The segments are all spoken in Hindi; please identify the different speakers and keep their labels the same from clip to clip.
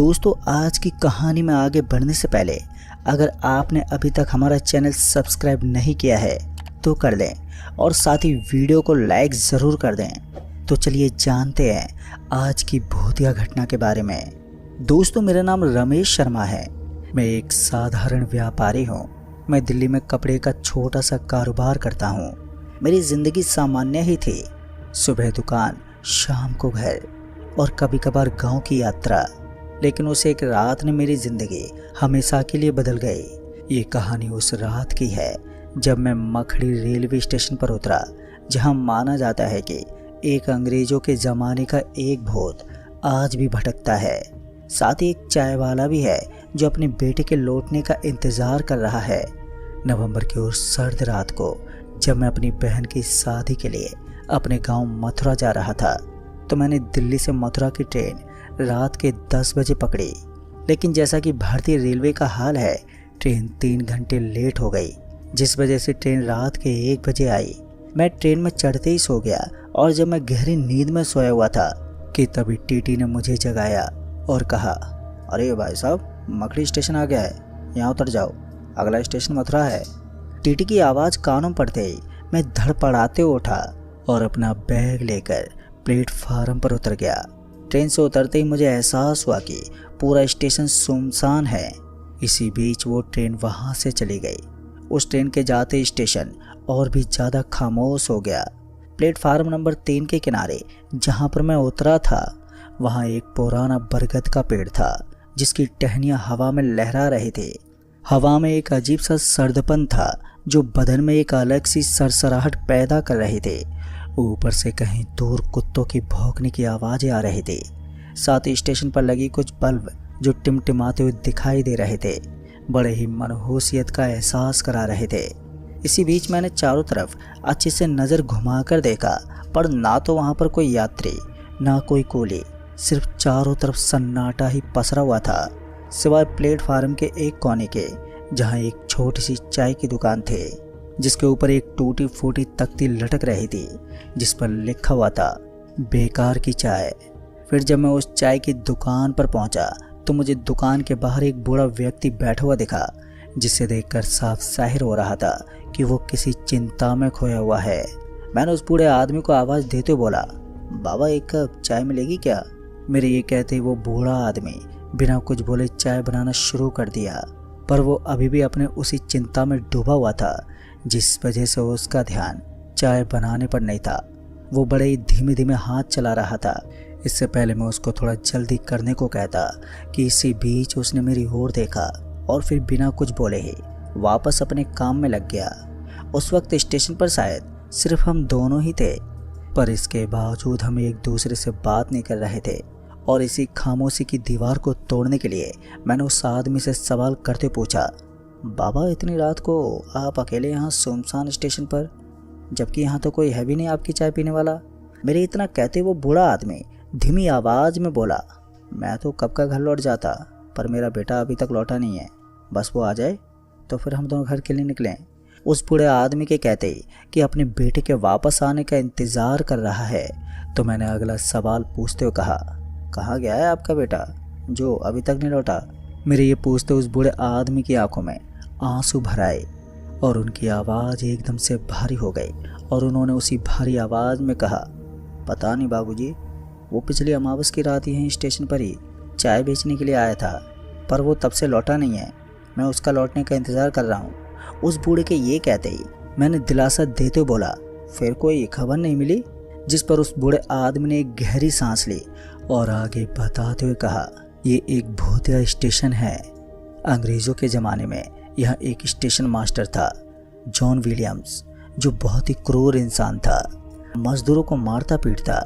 Speaker 1: दोस्तों, आज की कहानी में आगे बढ़ने से पहले अगर आपने अभी तक हमारा चैनल सब्सक्राइब नहीं किया है तो कर लें और साथ ही वीडियो को लाइक ज़रूर कर दें। तो चलिए जानते हैं आज की भूतिया घटना के बारे में। दोस्तों, मेरा नाम रमेश शर्मा है। मैं एक साधारण व्यापारी हूँ। मैं दिल्ली में कपड़े का छोटा सा कारोबार करता हूँ। मेरी ज़िंदगी सामान्य ही थी। सुबह दुकान, शाम को घर और कभी कभार गांव की यात्रा। लेकिन उस एक रात ने मेरी ज़िंदगी हमेशा के लिए बदल गई। ये कहानी उस रात की है जब मैं मखड़ी रेलवे स्टेशन पर उतरा, जहां माना जाता है कि एक अंग्रेज़ों के ज़माने का एक भूत आज भी भटकता है। साथ ही एक चाय वाला भी है जो अपने बेटे के लौटने का इंतज़ार कर रहा है। नवंबर की उस सर्द रात को जब मैं अपनी बहन की शादी के लिए अपने गांव मथुरा जा रहा था, तो मैंने दिल्ली से मथुरा की ट्रेन रात के 10 बजे पकड़ी। लेकिन जैसा कि भारतीय रेलवे का हाल है, ट्रेन 3 घंटे लेट हो गई, जिस वजह से ट्रेन रात के 1 बजे आई। मैं ट्रेन में चढ़ते ही सो गया और जब मैं गहरी नींद में सोया हुआ था कि तभी टीटी ने मुझे जगाया और कहा, अरे भाई साहब, मखड़ी स्टेशन आ गया है, यहाँ उतर जाओ, अगला स्टेशन मथुरा है। टीटी की आवाज़ कानों पड़ते ही मैं धड़पड़ाते उठा और अपना बैग लेकर प्लेटफार्म पर उतर गया। ट्रेन से उतरते ही मुझे एहसास हुआ कि पूरा स्टेशन सुनसान है। इसी बीच वो ट्रेन वहाँ से चली गई। उस ट्रेन के जाते स्टेशन और भी ज़्यादा खामोश हो गया। प्लेटफार्म नंबर 3 के किनारे जहाँ पर मैं उतरा था, वहाँ एक पुराना बरगद का पेड़ था जिसकी टहनियाँ हवा में लहरा रही थी। हवा में एक अजीब सा सर्दपन था जो बदन में एक अलग सी सरसराहट पैदा कर रही थी। ऊपर से कहीं दूर कुत्तों की भौंकने की आवाज़ें आ रही थी। साथ ही स्टेशन पर लगी कुछ बल्ब जो टिमटिमाते हुए दिखाई दे रहे थे, बड़े ही मनहूसियत का एहसास करा रहे थे। इसी बीच मैंने चारों तरफ अच्छे से नज़र घुमाकर देखा, पर ना तो वहाँ पर कोई यात्री, ना कोई कूली, सिर्फ चारों तरफ सन्नाटा ही पसरा हुआ था, सिवाय प्लेटफार्म के एक कोने के, जहाँ एक छोटी सी चाय की दुकान थी, जिसके ऊपर एक टूटी फूटी तख्ती लटक रही थी जिस पर लिखा हुआ था, बेकार की चाय। फिर जब मैं उस चाय की दुकान पर पहुंचा तो मुझे दुकान के बाहर एक बूढ़ा व्यक्ति बैठा हुआ दिखा, जिसे देखकर साफ जाहिर हो रहा था कि वो किसी चिंता में खोया हुआ है। मैंने उस बूढ़े आदमी को आवाज़ देते हुए बोला, बाबा, एक कप चाय मिलेगी क्या? मेरे ये कहते ही वो बूढ़ा आदमी बिना कुछ बोले चाय बनाना शुरू कर दिया, पर वो अभी भी अपने उसी चिंता में डूबा हुआ था, जिस वजह से उसका ध्यान चाय बनाने पर नहीं था। वो बड़े ही धीमे धीमे हाथ चला रहा था। इससे पहले मैं उसको थोड़ा जल्दी करने को कहता कि इसी बीच उसने मेरी ओर देखा और फिर बिना कुछ बोले ही वापस अपने काम में लग गया। उस वक्त स्टेशन पर शायद सिर्फ हम दोनों ही थे, पर इसके बावजूद हम एक दूसरे से बात नहीं कर रहे थे। और इसी खामोशी की दीवार को तोड़ने के लिए मैंने उस आदमी से सवाल करते पूछा, बाबा, इतनी रात को आप अकेले यहाँ सुनसान स्टेशन पर, जबकि यहाँ तो कोई है भी नहीं आपकी चाय पीने वाला? मेरे इतना कहते वो बूढ़ा आदमी धीमी आवाज़ में बोला, मैं तो कब का घर लौट जाता, पर मेरा बेटा अभी तक लौटा नहीं है, बस वो आ जाए तो फिर हम दोनों घर के लिए निकलें। उस बूढ़े आदमी के कहते ही कि अपने बेटे के वापस आने का इंतज़ार कर रहा है, तो मैंने अगला सवाल पूछते हुए कहा, कहाँ गया है आपका बेटा जो अभी तक नहीं लौटा? मेरे ये पूछते उस बूढ़े आदमी की आंखों में आंसू भर आए और उनकी आवाज़ एकदम से भारी हो गई और उन्होंने उसी भारी आवाज़ में कहा, पता नहीं बाबूजी, वो पिछली अमावस की रात यहीं स्टेशन पर ही चाय बेचने के लिए आया था, पर वो तब से लौटा नहीं है। मैं उसका लौटने का इंतज़ार कर रहा हूँ। उस बूढ़े के ये कहते ही मैंने दिलासा देते हुए बोला, फिर कोई खबर नहीं मिली? जिस पर उस बूढ़े आदमी ने एक गहरी सांस ली और आगे बताते हुए कहा, ये एक भूतिया स्टेशन है। अंग्रेज़ों के ज़माने में यह एक स्टेशन मास्टर था, जॉन विलियम्स, जो बहुत ही क्रूर इंसान था। मजदूरों को मारता पीटता,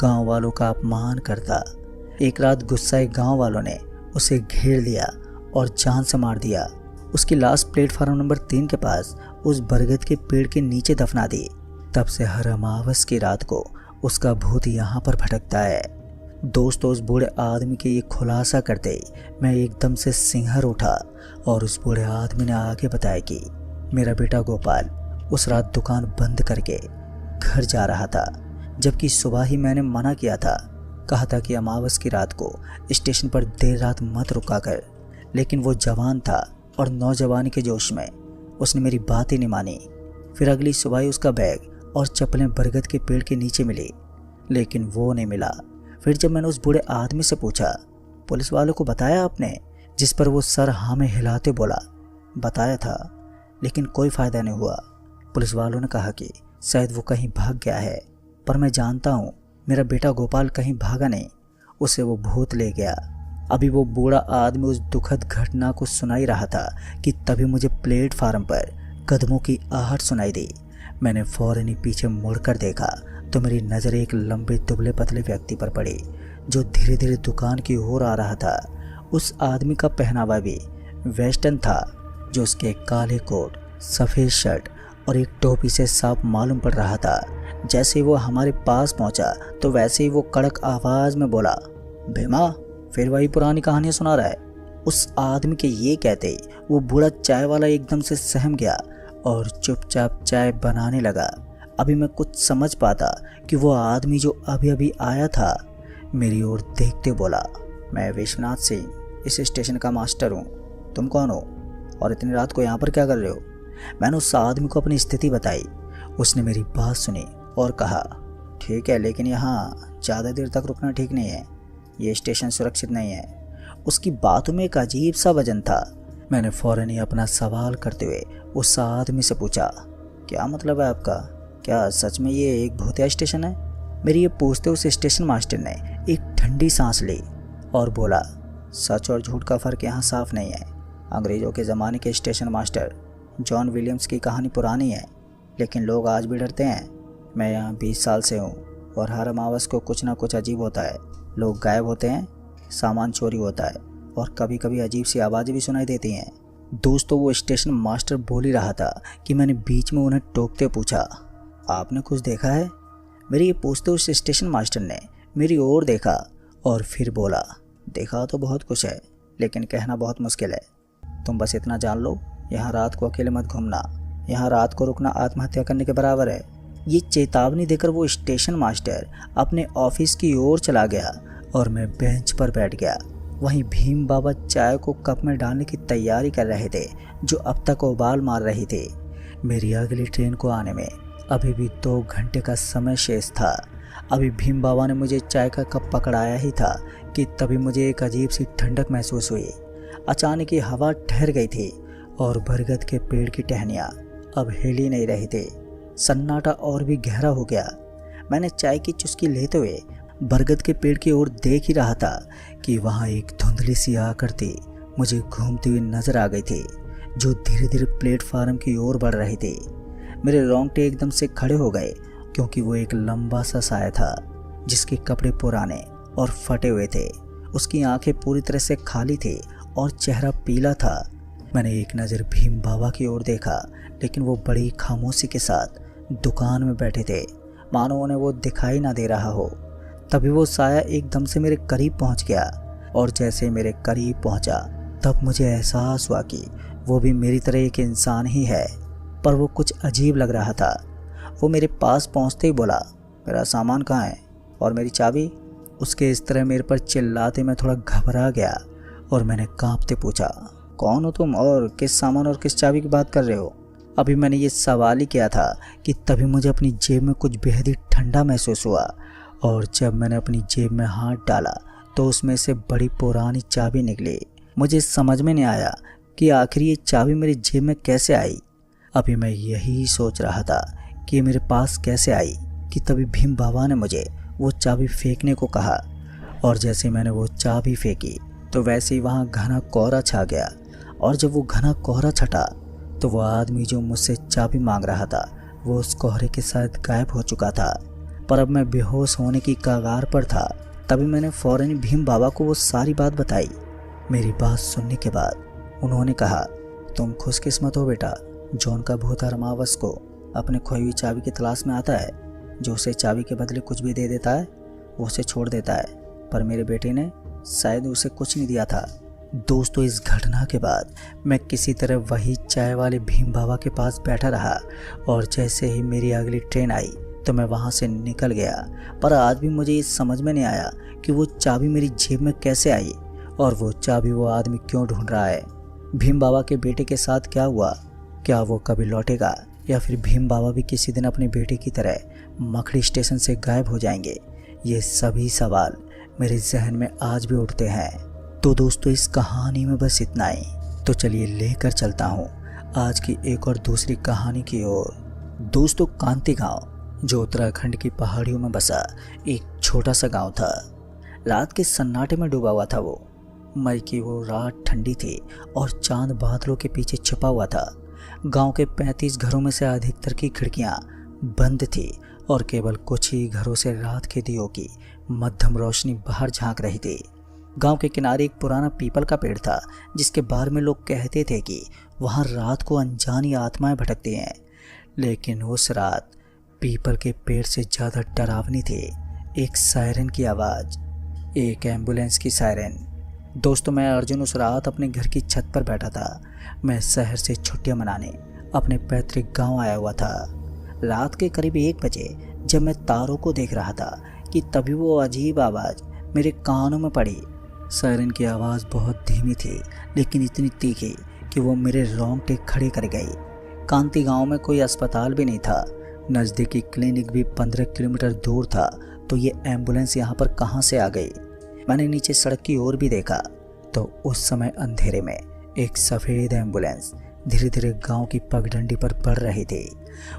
Speaker 1: गांव वालों का अपमान करता। एक रात गुस्साए गांव वालों ने उसे घेर लिया और जान से मार दिया। उसकी लाश प्लेटफार्म नंबर 3 के पास उस बरगद के पेड़ के नीचे दफना दी। तब से हर अमावस की रात को उसका भूत यहाँ पर भटकता है। दोस्तों, उस बूढ़े आदमी के ये खुलासा करते ही मैं एकदम से सिंहर उठा और उस बूढ़े आदमी ने आगे बताया कि मेरा बेटा गोपाल उस रात दुकान बंद करके घर जा रहा था, जबकि सुबह ही मैंने मना किया था कहा था कि अमावस की रात को स्टेशन पर देर रात मत रुका कर, लेकिन वो जवान था और नौजवानी के जोश में उसने मेरी बात ही नहीं मानी। फिर अगली सुबह ही उसका बैग और चप्पलें बरगद के पेड़ के नीचे मिली, लेकिन वो नहीं मिला। फिर जब मैंने उस बूढ़े आदमी से पूछा, पुलिस वालों को बताया आपने? जिस पर वो सर हाँ में हिलाते बोला, बताया था, लेकिन कोई फ़ायदा नहीं हुआ। पुलिस वालों ने कहा कि शायद वो कहीं भाग गया है, पर मैं जानता हूँ मेरा बेटा गोपाल कहीं भागा नहीं, उसे वो भूत ले गया। अभी वो बूढ़ा आदमी उस दुखद घटना को सुनाई रहा था कि तभी मुझे प्लेटफार्म पर कदमों की आहट सुनाई दी। मैंने फौरन ही पीछे मुड़कर देखा तो मेरी नज़र एक लंबे दुबले पतले व्यक्ति पर पड़ी जो धीरे धीरे दुकान की ओर आ रहा था। उस आदमी का पहनावा भी वेस्टर्न था, जो उसके काले कोट, सफ़ेद शर्ट और एक टोपी से साफ मालूम पड़ रहा था। जैसे ही वो हमारे पास पहुंचा तो वैसे ही वो कड़क आवाज़ में बोला, भीमा, फिर वही पुरानी कहानियाँ सुना रहा है। उस आदमी के ये कहते ही वो बूढ़ा चाय वाला एकदम से सहम गया और चुपचाप चाय बनाने लगा। अभी मैं कुछ समझ पाता कि वो आदमी जो अभी अभी आया था मेरी ओर देखते बोला, मैं विश्वनाथ सिंह, इस स्टेशन का मास्टर हूँ। तुम कौन हो और इतनी रात को यहाँ पर क्या कर रहे हो? मैंने उस आदमी को अपनी स्थिति बताई। उसने मेरी बात सुनी और कहा, ठीक है, लेकिन यहाँ ज़्यादा देर तक रुकना ठीक नहीं है, ये स्टेशन सुरक्षित नहीं है। उसकी बातों में एक अजीब सा वजन था। मैंने फ़ौरन ही अपना सवाल करते हुए उस आदमी से पूछा, क्या मतलब है आपका? क्या सच में ये एक भूतिया स्टेशन है? मेरी ये पूछते उस स्टेशन मास्टर ने एक ठंडी सांस ली और बोला, सच और झूठ का फ़र्क यहाँ साफ नहीं है। अंग्रेज़ों के ज़माने के स्टेशन मास्टर जॉन विलियम्स की कहानी पुरानी है, लेकिन लोग आज भी डरते हैं। मैं यहाँ 20 साल से हूँ और हर अमावस को कुछ ना कुछ अजीब होता है। लोग गायब होते हैं, सामान चोरी होता है और कभी कभी अजीब सी आवाज़ें भी सुनाई देती हैं। दोस्तों, वो स्टेशन मास्टर बोल ही रहा था कि मैंने बीच में उन्हें टोकते पूछा, आपने कुछ देखा है? मेरी ये पूछते उस स्टेशन मास्टर ने मेरी ओर देखा और फिर बोला, देखा तो बहुत कुछ है, लेकिन कहना बहुत मुश्किल है। तुम बस इतना जान लो, यहाँ रात को अकेले मत घूमना। यहाँ रात को रुकना आत्महत्या करने के बराबर है। ये चेतावनी देकर वो स्टेशन मास्टर अपने ऑफिस की ओर चला गया और मैं बेंच पर बैठ गया। वहीं भीम बाबा चाय को कप में डालने की तैयारी कर रहे थे, जो अब तक उबाल मार रही थी। मेरी अगली ट्रेन को आने में अभी भी 2 घंटे का समय शेष था। अभी भीम बाबा ने मुझे चाय का कप पकड़ाया ही था कि तभी मुझे एक अजीब सी ठंडक महसूस हुई। अचानक ही हवा ठहर गई थी और बरगद के पेड़ की टहनियाँ अब हिल ही नहीं रही थी। सन्नाटा और भी गहरा हो गया। मैंने चाय की चुस्की लेते हुए बरगद के पेड़ की ओर देख ही रहा था कि वहाँ एक धुंधली सी आकृति मुझे घूमती हुई नजर आ गई थी, जो धीरे धीरे प्लेटफार्म की ओर बढ़ रही थी। मेरे रोंगटे एकदम से खड़े हो गए, क्योंकि वो एक लंबा सा साया था जिसके कपड़े पुराने और फटे हुए थे। उसकी आंखें पूरी तरह से खाली थी और चेहरा पीला था। मैंने एक नज़र भीम बाबा की ओर देखा, लेकिन वो बड़ी खामोशी के साथ दुकान में बैठे थे, मानो उन्हें वो दिखाई ना दे रहा हो। तभी वो साया एकदम से मेरे करीब पहुंच गया और जैसे मेरे करीब पहुंचा तब मुझे एहसास हुआ कि वो भी मेरी तरह एक इंसान ही है, पर वो कुछ अजीब लग रहा था। वो मेरे पास पहुंचते ही बोला, मेरा सामान कहाँ है और मेरी चाबी? उसके इस तरह मेरे पर चिल्लाते मैं थोड़ा घबरा गया और मैंने कांपते पूछा, कौन हो तुम और किस सामान और किस चाबी की बात कर रहे हो? अभी मैंने ये सवाल ही किया था कि तभी मुझे अपनी जेब में कुछ बेहद ही ठंडा महसूस हुआ और जब मैंने अपनी जेब में हाथ डाला तो उसमें से बड़ी पुरानी चाबी निकली। मुझे समझ में नहीं आया कि आखिर ये चाबी मेरी जेब में कैसे आई। अभी मैं यही सोच रहा था कि ये मेरे पास कैसे आई कि तभी भीम बाबा ने मुझे वो चाबी फेंकने को कहा और जैसे मैंने वो चाबी फेंकी तो वैसे ही वहाँ घना कोहरा छा गया और जब वो घना कोहरा छटा तो वो आदमी जो मुझसे चाबी मांग रहा था वो उस कोहरे के साथ गायब हो चुका था। पर अब मैं बेहोश होने की कगार पर था। तभी मैंने फौरन भीम बाबा को वो सारी बात बताई। मेरी बात सुनने के बाद उन्होंने कहा, तुम खुशकिस्मत हो बेटा, जॉन का भूत हर अमावस को अपने खोई हुई चाबी की तलाश में आता है। जो उसे चाबी के बदले कुछ भी दे देता है वो उसे छोड़ देता है, पर मेरे बेटे ने शायद उसे कुछ नहीं दिया था। दोस्तों, इस घटना के बाद मैं किसी तरह वही चाय वाले भीम बाबा के पास बैठा रहा और जैसे ही मेरी अगली ट्रेन आई तो मैं वहाँ से निकल गया। पर आज भी मुझे ये समझ में नहीं आया कि वो चाबी मेरी जेब में कैसे आई और वो चाबी वो आदमी क्यों ढूंढ रहा है। भीम बाबा के बेटे के साथ क्या हुआ? क्या वो कभी लौटेगा या फिर भीम बाबा भी किसी दिन अपने बेटे की तरह मखड़ी स्टेशन से गायब हो जाएंगे? ये सभी सवाल मेरे जहन में आज भी उठते हैं। तो दोस्तों, इस कहानी में बस इतना ही। तो चलिए लेकर चलता हूँ आज की एक और दूसरी कहानी की ओर। दोस्तों, कांति गांव जो उत्तराखंड की पहाड़ियों में बसा एक छोटा सा गांव था। रात के सन्नाटे में डूबा हुआ था वो। मई की वो रात ठंडी थी और चांद बादलों के पीछे छिपा हुआ था। गांव के 35 घरों में से अधिकतर की खिड़कियां बंद थी और केवल कुछ ही घरों से रात के दियों की मध्यम रोशनी बाहर झांक रही थी। गांव के किनारे एक पुराना पीपल का पेड़ था जिसके बारे में लोग कहते थे कि वहां रात को अनजानी आत्माएं भटकती हैं। लेकिन उस रात पीपल के पेड़ से ज़्यादा डरावनी थी एक सायरन की आवाज़, एक एम्बुलेंस की सायरन। दोस्तों, मैं अर्जुन उस रात अपने घर की छत पर बैठा था। मैं शहर से छुट्टियां मनाने अपने पैतृक गांव आया हुआ था। रात के करीब 1 बजे जब मैं तारों को देख रहा था कि तभी वो अजीब आवाज़ मेरे कानों में पड़ी। सायरन की आवाज़ बहुत धीमी थी लेकिन इतनी तीखी कि वो मेरे रोंगटे खड़े कर गई। कांति गांव में कोई अस्पताल भी नहीं था, नज़दीकी क्लिनिक भी 15 किलोमीटर दूर था। तो ये एम्बुलेंस यहाँ पर कहाँ से आ गई? मैंने नीचे सड़क की ओर भी देखा तो उस समय अंधेरे में एक सफ़ेद एम्बुलेंस धीरे धीरे गांव की पगडंडी पर बढ़ रही थी।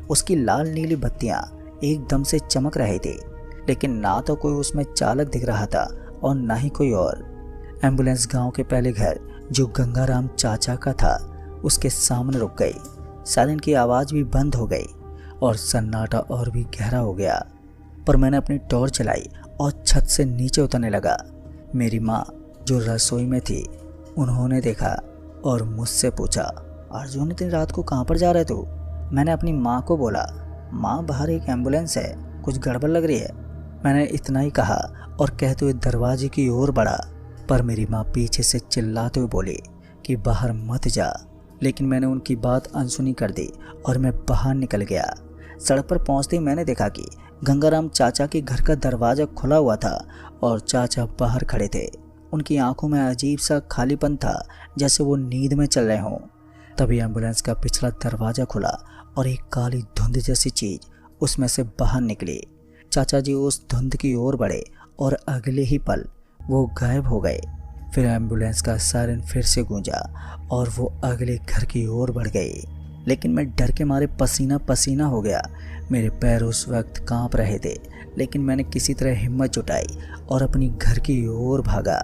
Speaker 1: उसकी लाल नीली बत्तियां एकदम से चमक रही थी, लेकिन ना तो कोई उसमें चालक दिख रहा था और ना ही कोई और। एम्बुलेंस गांव के पहले घर जो गंगाराम चाचा का था उसके सामने रुक गई। सायरन की आवाज़ भी बंद हो गई और सन्नाटा और भी गहरा हो गया। पर मैंने अपनी टॉर्च चलाई और छत से नीचे उतरने लगा। मेरी माँ जो रसोई में थी उन्होंने देखा और मुझसे पूछा, अर्जुन इतनी रात को कहाँ पर जा रहे तू? मैंने अपनी माँ को बोला, माँ बाहर एक एम्बुलेंस है, कुछ गड़बड़ लग रही है। मैंने इतना ही कहा और कहते हुए दरवाजे की ओर बढ़ा, पर मेरी माँ पीछे से चिल्लाते हुए बोली कि बाहर मत जा। लेकिन मैंने उनकी बात अनसुनी कर दी और मैं बाहर निकल गया। सड़क पर पहुँचते ही मैंने देखा कि गंगाराम चाचा के घर का दरवाज़ा खुला हुआ था और चाचा बाहर खड़े थे। उनकी आंखों में अजीब सा खालीपन था, जैसे वो नींद में चल रहे हों। तभी एम्बुलेंस का पिछला दरवाज़ा खुला और एक काली धुंध जैसी चीज़ उसमें से बाहर निकली। चाचा जी उस धुंध की ओर बढ़े और अगले ही पल वो गायब हो गए। फिर एम्बुलेंस का सायरन फिर से गूंजा और वो अगले घर की ओर बढ़ गई। लेकिन मैं डर के मारे पसीना पसीना हो गया। मेरे पैर उस वक्त कांप रहे थे, लेकिन मैंने किसी तरह हिम्मत जुटाई और अपनी घर की ओर भागा।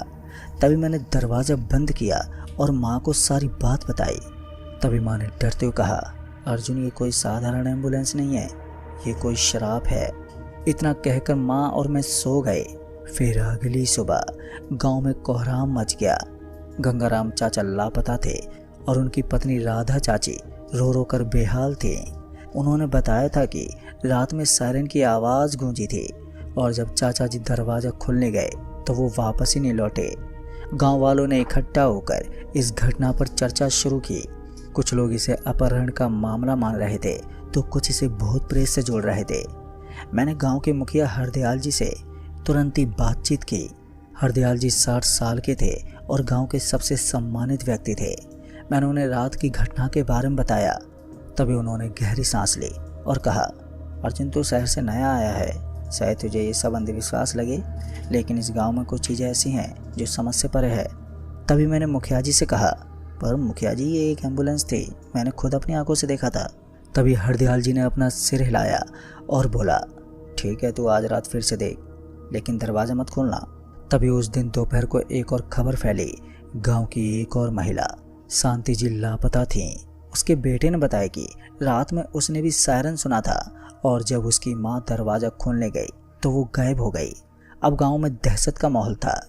Speaker 1: तभी मैंने दरवाज़ा बंद किया और माँ को सारी बात बताई। तभी माँ ने डरते हुए कहा, अर्जुन ये कोई साधारण एम्बुलेंस नहीं है, ये कोई शराब है। इतना कहकर माँ और मैं सो गए। फिर अगली सुबह गांव में कोहराम मच गया। गंगाराम चाचा लापता थे और उनकी पत्नी राधा चाची रो रो कर बेहाल थी। उन्होंने बताया था कि रात में सायरन की आवाज़ गूंजी थी और जब चाचा जी दरवाज़ा खोलने गए तो वो वापस ही नहीं लौटे। गांव वालों ने इकट्ठा होकर इस घटना पर चर्चा शुरू की। कुछ लोग इसे अपहरण का मामला मान रहे थे तो कुछ इसे भूत प्रेत से जोड़ रहे थे। मैंने गांव के मुखिया हरदयाल जी से तुरंत ही बातचीत की। हरदयाल जी 60 साल के थे और गांव के सबसे सम्मानित व्यक्ति थे। मैंने उन्हें रात की घटना के बारे में बताया। तभी उन्होंने गहरी सांस ली और कहा, अर्जुन तू शहर से नया आया है, शायद तुझे ये सब अंधविश्वास लगे, लेकिन इस गांव में कुछ चीज़ें ऐसी हैं जो समझ से परे है। तभी मैंने मुखिया जी से कहा, पर मुखिया जी ये एक एम्बुलेंस थी, मैंने खुद अपनी आंखों से देखा था। तभी हरदयाल जी ने अपना सिर हिलाया और बोला, ठीक है तू आज रात फिर से देख, लेकिन दरवाज़ा मत खोलना। तभी उस दिन दोपहर को एक और खबर फैली। गांव की एक और महिला शांति जी लापता थी। उसके बेटे ने बताया कि रात में उसने भी सायरन सुना था और जब उसकी माँ दरवाज़ा खोलने गई तो वो गायब हो गई। अब गांव में दहशत का माहौल था।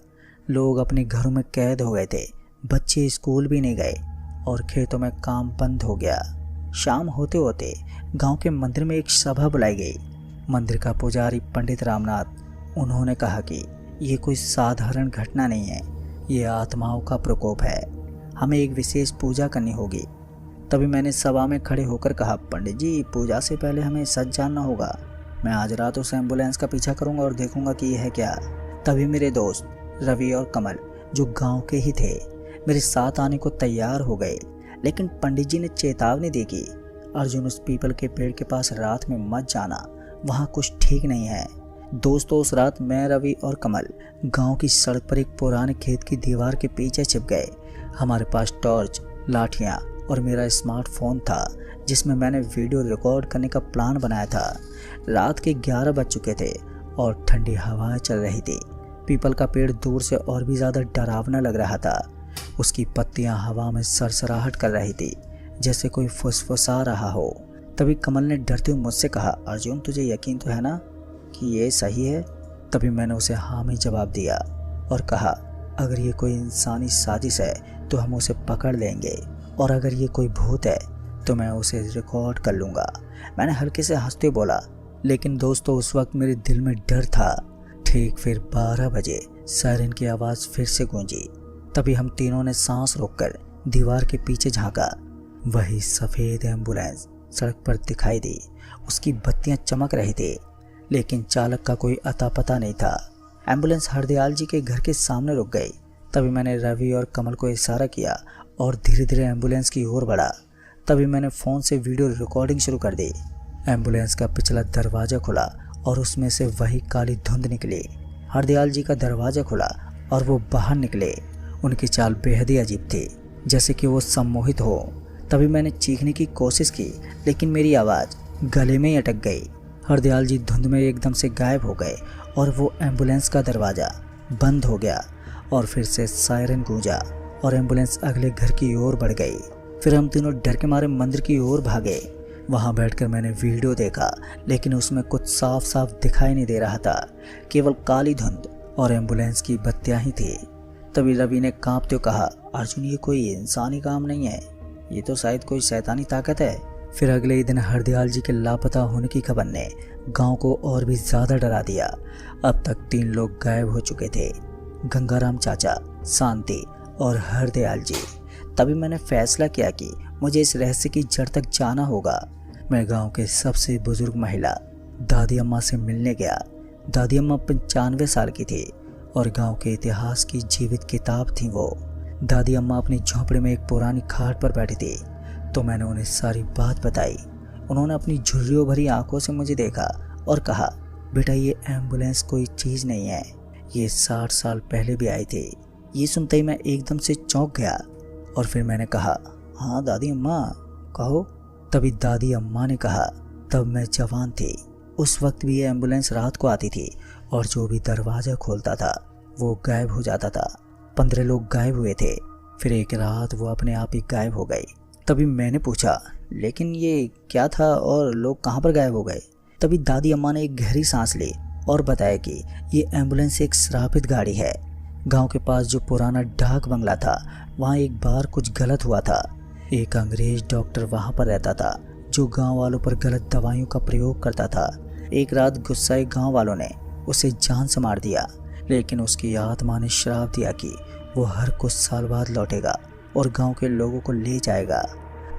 Speaker 1: लोग अपने घरों में कैद हो गए थे, बच्चे स्कूल भी नहीं गए और खेतों में काम बंद हो गया। शाम होते होते गांव के मंदिर में एक सभा बुलाई गई। मंदिर का पुजारी पंडित रामनाथ, उन्होंने कहा कि ये कोई साधारण घटना नहीं है, ये आत्माओं का प्रकोप है, हमें एक विशेष पूजा करनी होगी। तभी मैंने सभा में खड़े होकर कहा, पंडित जी पूजा से पहले हमें सच जानना होगा। मैं आज रात उस एम्बुलेंस का पीछा करूंगा और देखूंगा कि यह है क्या। तभी मेरे दोस्त रवि और कमल, जो गांव के ही थे, मेरे साथ आने को तैयार हो गए। लेकिन पंडित जी ने चेतावनी दी कि अर्जुन, उस पीपल के पेड़ के पास रात में मत जाना, वहाँ कुछ ठीक नहीं है। दोस्तों, उस रात मैं, रवि और कमल गांव की सड़क पर एक पुराने खेत की दीवार के पीछे छिप गए। हमारे पास टॉर्च, लाठियाँ और मेरा स्मार्टफोन था, जिसमें मैंने वीडियो रिकॉर्ड करने का प्लान बनाया था। रात के 11 बज चुके थे और ठंडी हवाएं चल रही थी। पीपल का पेड़ दूर से और भी ज़्यादा डरावना लग रहा था। उसकी पत्तियां हवा में सरसराहट कर रही थी, जैसे कोई फुसफुसा रहा हो। तभी कमल ने डरते हुए मुझसे कहा, अर्जुन, तुझे यकीन तो है ना कि ये सही है? तभी मैंने उसे हाँ में जवाब दिया और कहा, अगर ये कोई इंसानी साजिश है तो हम उसे पकड़ लेंगे, और अगर ये कोई भूत है तो मैं उसे रिकॉर्ड कर लूँगा। मैंने हल्के से हंसते बोला। लेकिन दोस्तों, उस वक्त मेरे दिल में डर था। ठीक फिर 12 बजे सायरन की आवाज़ फिर से गूंजी। तभी हम तीनों ने सांस रोककर दीवार के पीछे झांका। वही सफ़ेद एम्बुलेंस सड़क पर दिखाई दी। उसकी बत्तियां चमक रही थी, लेकिन चालक का कोई अता पता नहीं था। एम्बुलेंस हरदयाल जी के घर के सामने रुक गई। तभी मैंने रवि और कमल को इशारा किया और धीरे धीरे एम्बुलेंस की ओर बढ़ा। तभी मैंने फ़ोन से वीडियो रिकॉर्डिंग शुरू कर दी। एम्बुलेंस का पिछला दरवाज़ा खुला और उसमें से वही काली धुंध निकली। हरदयाल जी का दरवाज़ा खुला और वो बाहर निकले। उनकी चाल बेहद ही अजीब थी, जैसे कि वो सम्मोहित हो। तभी मैंने चीखने की कोशिश की, लेकिन मेरी आवाज़ गले में ही अटक गई। हरदयाल जी धुंध में एकदम से गायब हो गए और वो एम्बुलेंस का दरवाज़ा बंद हो गया और फिर से सायरन गूंजा और एम्बुलेंस अगले घर की ओर बढ़ गई। फिर हम तीनों डर के मारे मंदिर की ओर भागे। वहाँ बैठकर मैंने वीडियो देखा, लेकिन उसमें कुछ साफ साफ दिखाई नहीं दे रहा था, केवल काली धुंध और एम्बुलेंस की बत्तियां ही थी। तभी रवि ने कांपते हुए कहा, अर्जुन, ये कोई इंसानी काम नहीं है, ये तो शायद कोई शैतानी ताकत है। फिर अगले ही दिन हरदयाल जी के लापता होने की खबर ने गांव को और भी ज़्यादा डरा दिया। अब तक 3 लोग गायब हो चुके थे, गंगाराम चाचा, शांति और हरदयाल जी। तभी मैंने फैसला किया कि मुझे इस रहस्य की जड़ तक जाना होगा। मैं गांव के सबसे बुजुर्ग महिला दादी अम्मा से मिलने गया। दादी अम्मा 95 साल की थी और गांव के इतिहास की जीवित किताब थी वो। दादी अम्मा अपनी झोंपड़ी में एक पुरानी खाट पर बैठी थी, तो मैंने उन्हें सारी बात बताई। उन्होंने अपनी झुर्रियों भरी आंखों से मुझे देखा और कहा, बेटा, ये एम्बुलेंस कोई चीज़ नहीं है, ये 60 साल पहले भी आई थी। ये सुनते ही मैं एकदम से चौंक गया और फिर मैंने कहा, हाँ दादी अम्मा, कहो। तभी दादी अम्मा ने कहा, तब मैं जवान थी, उस वक्त भी ये एम्बुलेंस रात को आती थी और जो भी दरवाज़ा खोलता था वो गायब हो जाता था। 15 लोग गायब हुए थे, फिर एक रात वो अपने आप ही गायब हो गई। तभी मैंने पूछा, लेकिन ये क्या था और लोग कहाँ पर गायब हो गए? तभी दादी अम्मा ने एक गहरी सांस ली और बताया कि ये एम्बुलेंस एक श्रापित गाड़ी है। गांव के पास जो पुराना डाक बंगला था, वहाँ एक बार कुछ गलत हुआ था। एक अंग्रेज डॉक्टर वहाँ पर रहता था, जो गांव वालों पर गलत दवाइयों का प्रयोग करता था। एक रात गुस्साए गांव वालों ने उसे जान से मार दिया, लेकिन उसकी आत्मा ने श्राप दिया कि वो हर कुछ साल बाद लौटेगा और गांव के लोगों को ले जाएगा।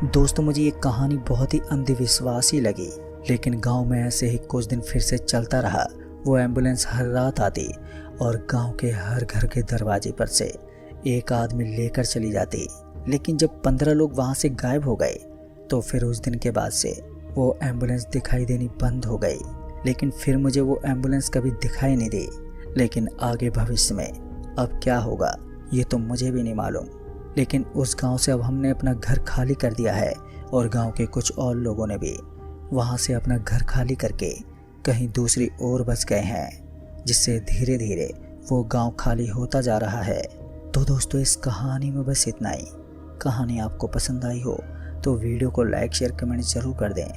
Speaker 1: दोस्तों, मुझे ये कहानी बहुत ही अंधविश्वासी लगी, लेकिन गांव में ऐसे ही कुछ दिन फिर से चलता रहा। वो एम्बुलेंस हर रात आती और गांव के हर घर के दरवाजे पर से एक आदमी लेकर चली जाती। लेकिन जब 15 लोग वहाँ से गायब हो गए, तो फिर उस दिन के बाद से वो एम्बुलेंस दिखाई देनी बंद हो गई। लेकिन फिर मुझे वो एम्बुलेंस कभी दिखाई नहीं दी। लेकिन आगे भविष्य में अब क्या होगा ये तो मुझे भी नहीं मालूम। लेकिन उस गांव से अब हमने अपना घर खाली कर दिया है और गांव के कुछ और लोगों ने भी वहां से अपना घर खाली करके कहीं दूसरी ओर बस गए हैं, जिससे धीरे धीरे वो गांव खाली होता जा रहा है। तो दोस्तों, इस कहानी में बस इतना ही। कहानी आपको पसंद आई हो तो वीडियो को लाइक, शेयर, कमेंट ज़रूर कर दें।